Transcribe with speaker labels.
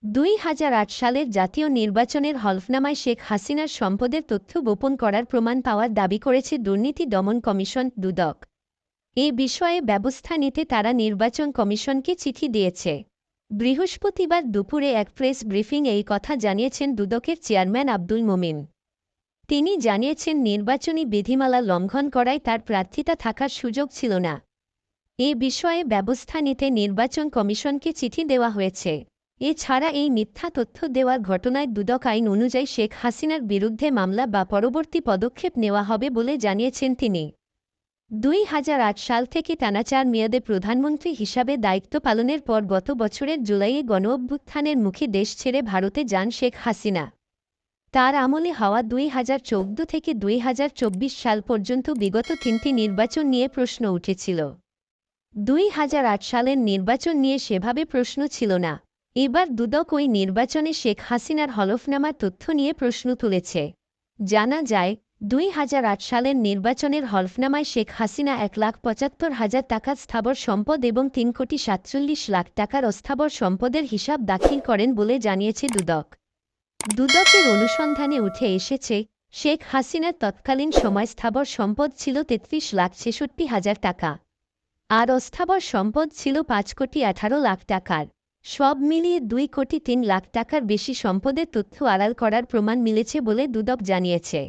Speaker 1: ২০০৮ সালের জাতীয় নির্বাচনের হলফনামায় শেখ হাসিনার সম্পদের তথ্য গোপন করার প্রমাণ পাওয়ার দাবি করেছে দুর্নীতি দমন কমিশন দুদক। এ বিষয়ে ব্যবস্থা নিতে তারা নির্বাচন কমিশনকে চিঠি দিয়েছে। বৃহস্পতিবার দুপুরে এক প্রেস ব্রিফিং এই কথা জানিয়েছেন দুদকের চেয়ারম্যান আব্দুল মোমিন। তিনি জানিয়েছেন নির্বাচনী বিধিমালা লঙ্ঘন করায় তার প্রার্থিতা থাকার সুযোগ ছিল না। এ বিষয়ে ব্যবস্থা নিতে নির্বাচন কমিশনকে চিঠি দেওয়া হয়েছে। এছাড়া এই মিথ্যা তথ্য দেওয়ার ঘটনায় দুদক আইন অনুযায়ী শেখ হাসিনার বিরুদ্ধে মামলা বা পরবর্তী পদক্ষেপ নেওয়া হবে বলে জানিয়েছেন তিনি। ২০০৮ সাল থেকে টানা ৪ মেয়াদে প্রধানমন্ত্রী হিসাবে দায়িত্ব পালনের পর গত বছরের জুলাইয়ে গণঅভ্যুত্থানের মুখে দেশ ছেড়ে ভারতে যান শেখ হাসিনা। তার আমলে হওয়া ২০১৪ থেকে ২০২৪ সাল পর্যন্ত বিগত ৩টি নির্বাচন নিয়ে প্রশ্ন উঠেছিল। ২০০৮ সালের নির্বাচন নিয়ে সেভাবে প্রশ্ন ছিল না। এবার দুদক ওই নির্বাচনে শেখ হাসিনার হলফনামার তথ্য নিয়ে প্রশ্ন তুলেছে। জানা যায় ২০০৮ সালের নির্বাচনের হলফনামায় শেখ হাসিনা ১,৭৫,০০০ টাকার স্থাবর সম্পদ এবং ৩,৪৭,০০,০০০ টাকার অস্থাবর সম্পদের হিসাব দাখিল করেন বলে জানিয়েছে দুদক। দুদকের অনুসন্ধানে উঠে এসেছে, শেখ হাসিনার তৎকালীন সময় স্থাবর সম্পদ ছিল ৩৩,৬৬,০০০ টাকা। আর অস্থাবর সম্পদ ছিল ৫,১৮,০০,০০০ টাকার। সব মিলিয়ে ২,৩,০০,০০০ টাকার বেশি সম্পদের তথ্য আড়াল করার প্রমাণ মিলেছে বলে দুদক জানিয়েছে।